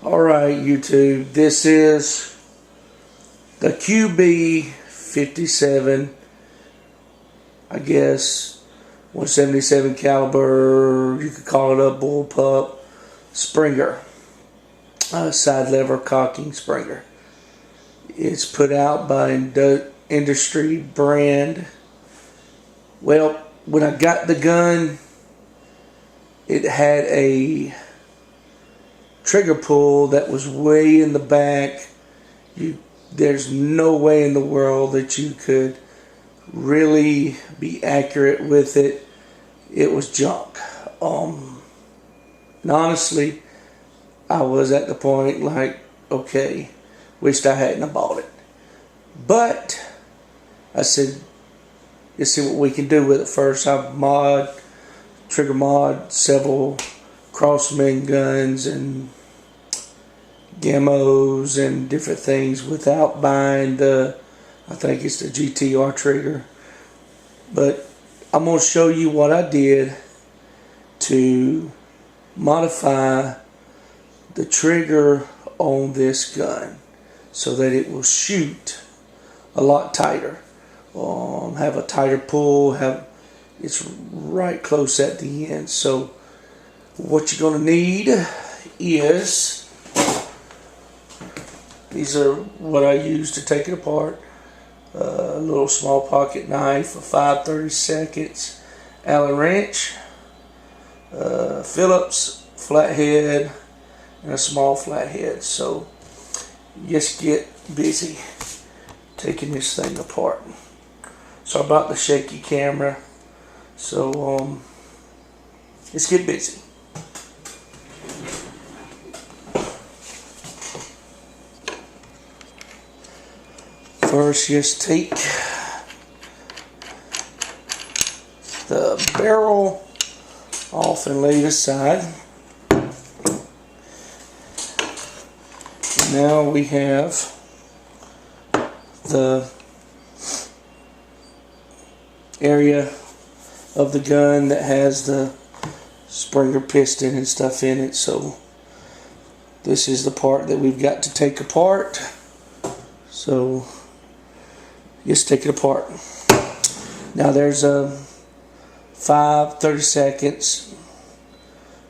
Alright, YouTube, this is the QB57, I guess, 177 caliber, you could call it a bullpup Springer, side lever cocking Springer. It's put out by industry brand. Well, when I got the gun, it had a trigger pull that was way in the back. There's no way in the world that you could really be accurate with it. It was junk. And honestly, I was at the point like, okay, wished I hadn't bought it. But I said, let's see what we can do with it first. I've trigger mod several crossman guns and gamos and different things without buying the, I think it's the GTR trigger. But I'm going to show you what I did to modify the trigger on this gun so that it will shoot a lot tighter, have a tighter pull, it's right close at the end. So what you're going to need is, these are what I use to take it apart. A little small pocket knife, a 5/32, Allen wrench, Phillips flathead, and a small flathead. So just get busy taking this thing apart. Sorry about the shaky camera. So let's get busy. First, just take the barrel off and lay it aside. Now we have the area of the gun that has the Springer piston and stuff in it. So this is the part that we've got to take apart. So just take it apart. Now there's a 5/32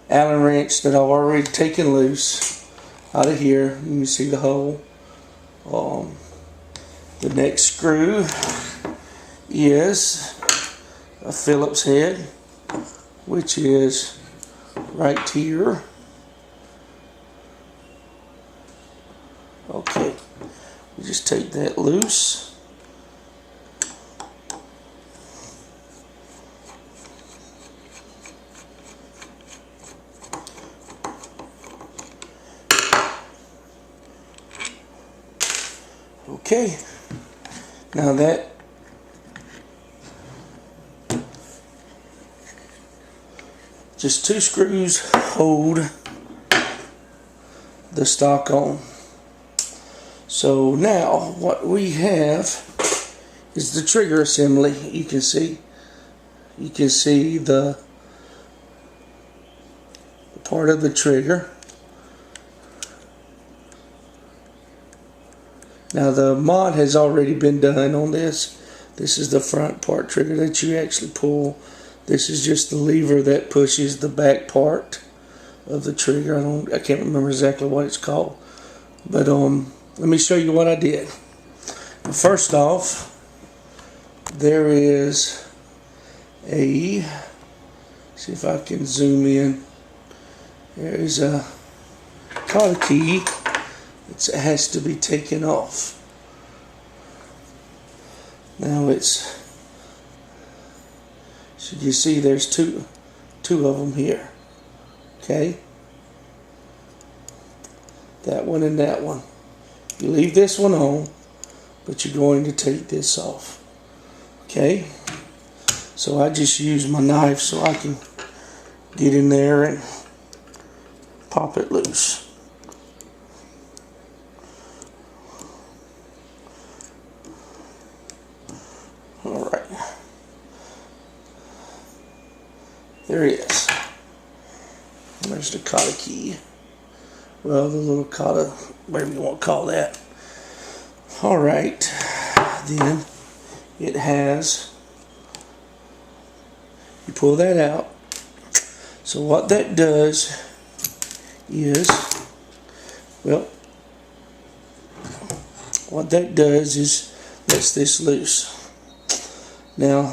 Allen wrench that I've already taken loose out of here. You can see the hole. The next screw is a Phillips head, which is right here. Okay, we just take that loose. Okay, now that just 2 screws hold the stock on. So now what we have is the trigger assembly. You can see the part of the trigger. Now the mod has already been done on this. This is the front part trigger that you actually pull. This is just the lever that pushes the back part of the trigger. I can't remember exactly what it's called. But let me show you what I did. First off, there is a, see if I can zoom in. There is a collar key. It has to be taken off. Now so you see there's two of them here. Okay? That one and that one. You leave this one on, but you're going to take this off. Okay? So I just use my knife so I can get in there and pop it loose. Alright. There it is. There's the collar key well, the little cotta, whatever you want to call that. Alright, then it has, you pull that out. So what that does is, well, what that does is lets this loose. Now,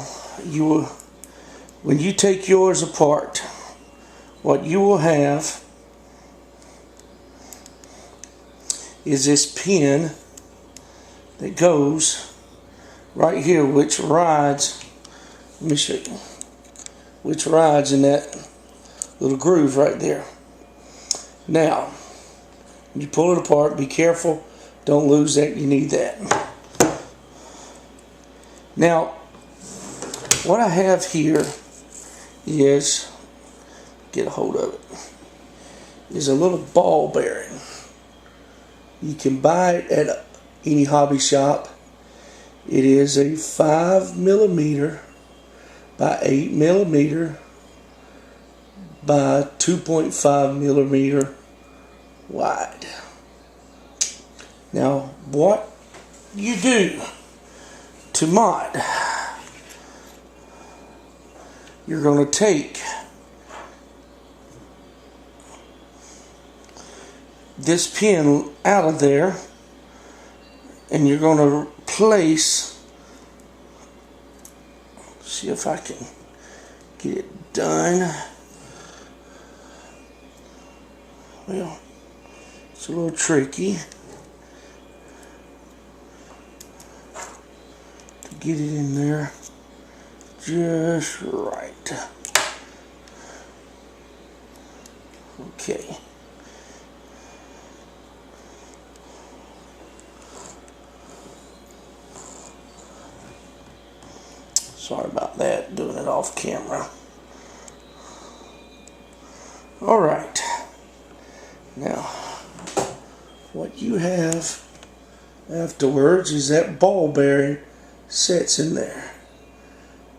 when you take yours apart, what you will have is this pin that goes right here, which rides, let me show you, which rides in that little groove right there. Now, when you pull it apart, be careful, don't lose that, you need that. Now, what I have here is, get a hold of it, is a little ball bearing. You can buy it at any hobby shop. It is a 5mm by 8mm by 2.5mm wide. Now, what you do to mod, you're going to take this pin out of there and you're going to place, see if I can get it done. Well, it's a little tricky to get it in there just right. Okay. Sorry about that, doing it off camera. Alright. Now, what you have afterwards is that ball bearing sets in there.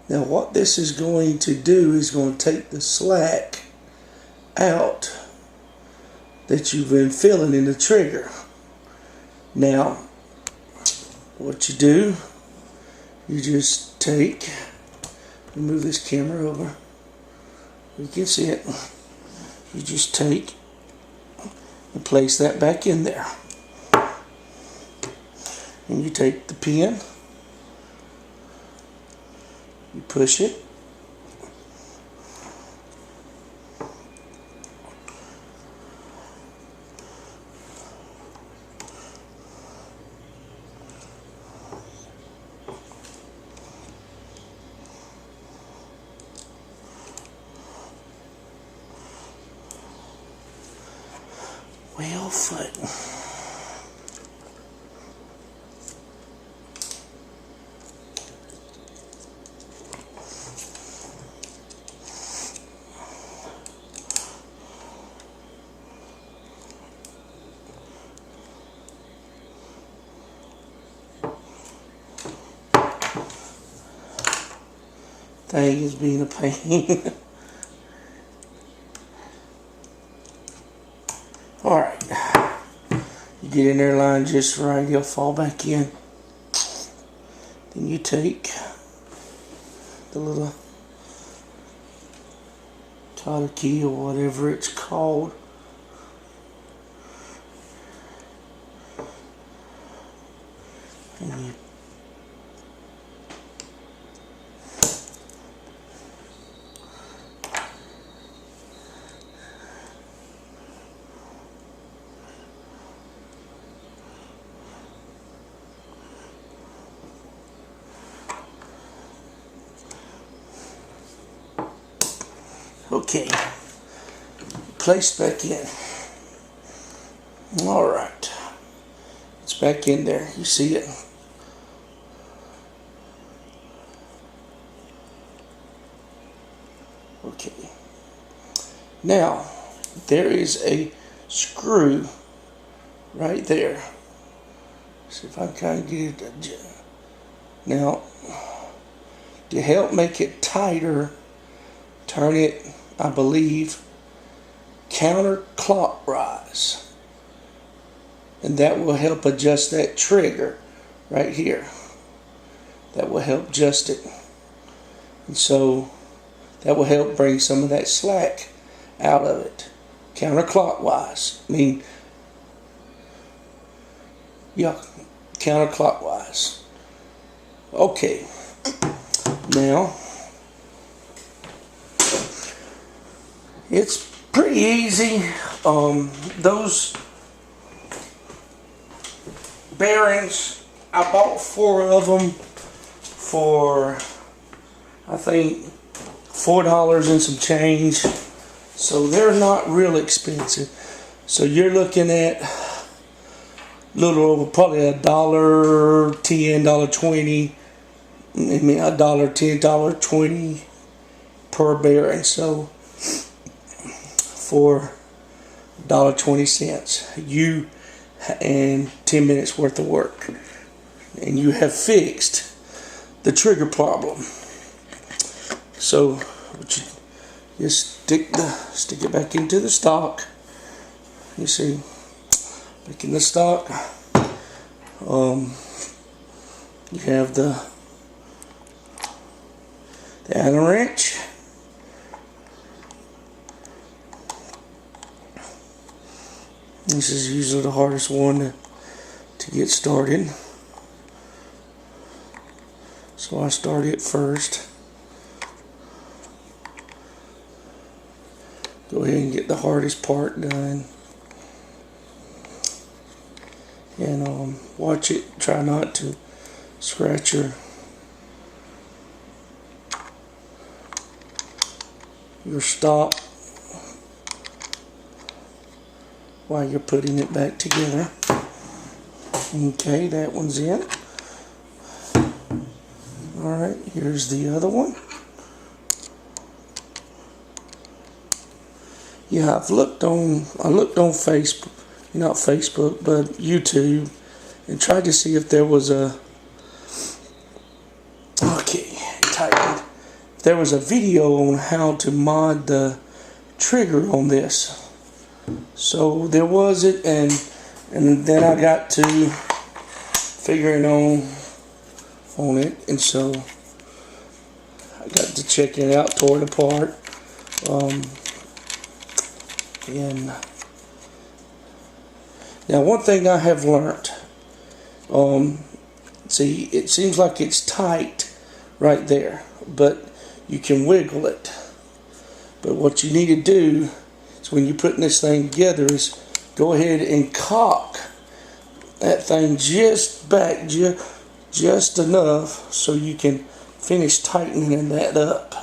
Now what this is going to do is going to take the slack out that you've been filling in the trigger. Now, what you do, you just take, move this camera over, you can see it, you just take and place that back in there. And you take the pin, you push it, well foot. Thing is being a pain. Alright, you get in there line just right, he'll fall back in. Then you take the little cotter key or whatever it's called, and you okay, placed back in. Alright, it's back in there, you see it? Okay, now there is a screw right there. See if I can kind of get it. Now, to help make it tighter, turn it, I believe, counterclockwise. and that will help adjust that trigger right here. That will help adjust it, and so that will help bring some of that slack out of it. Counterclockwise. I mean, yeah, counterclockwise. Okay, now it's pretty easy. Those bearings, I bought 4 of them for, I think, $4 and some change. So they're not real expensive. So you're looking at a little over probably $1.10, $1.20. I mean, $1.10, $1.20 per bearing. So for $1.20, you and 10 minutes worth of work, and you have fixed the trigger problem. So you stick it back into the stock. You see, back in the stock. You have the Allen wrench. This is usually the hardest one to get started. So I start it first. Go ahead and get the hardest part done. And watch it. Try not to scratch your stop while you're putting it back together. Okay, that one's in. Alright, here's the other one. Yeah, I looked on Facebook, not Facebook, but YouTube, and tried to see if there was a, if there was a video on how to mod the trigger on this. So there wasn't, and then I got to figuring on it, and so I got to check it out, tore it apart, and now one thing I have learned, see, it seems like it's tight right there, but you can wiggle it. But what you need to do is, when you're putting this thing together, is go ahead and cock that thing just back just enough so you can finish tightening that up,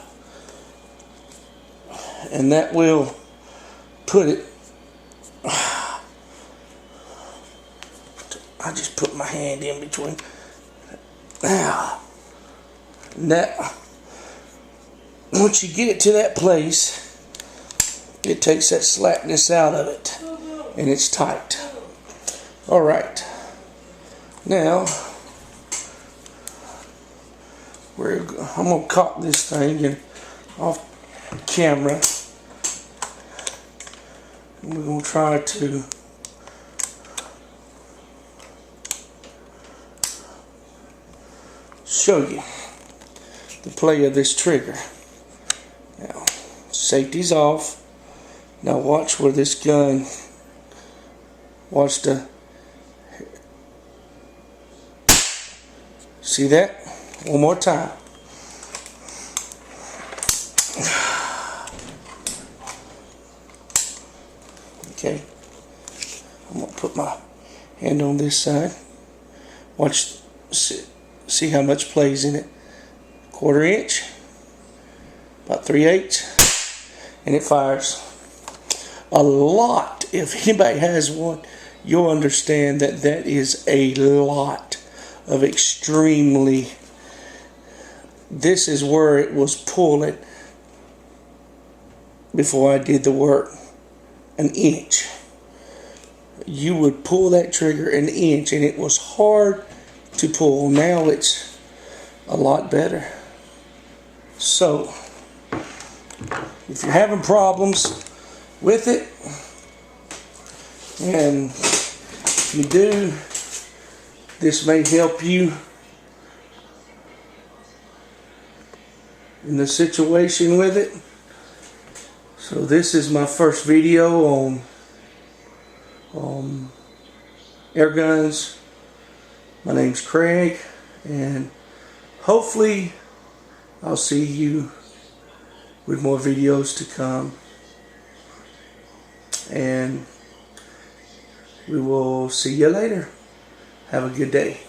and that will put it. I just put my hand in between. Now, once you get it to that place, it takes that slackness out of it, and it's tight. Alright, now I'm going to cock this thing in off camera, and we're going to try to show you the play of this trigger. Now, safety's off. Now watch where this gun, watch the, see that? One more time. Okay, I'm going to put my hand on this side. Watch, see how much plays in it. 1/4 inch, about 3/8, and it fires a lot. If anybody has one, you'll understand that that is a lot of extremely. This is where it was pulling before I did the work. 1 inch. You would pull that trigger 1 inch, and it was hard to pull. Now it's a lot better. So, if you're having problems with it, and if you do, this may help you in the situation with it. So this is my first video on air guns. My name's Craig, and hopefully I'll see you with more videos to come, and we will see you later. Have a good day.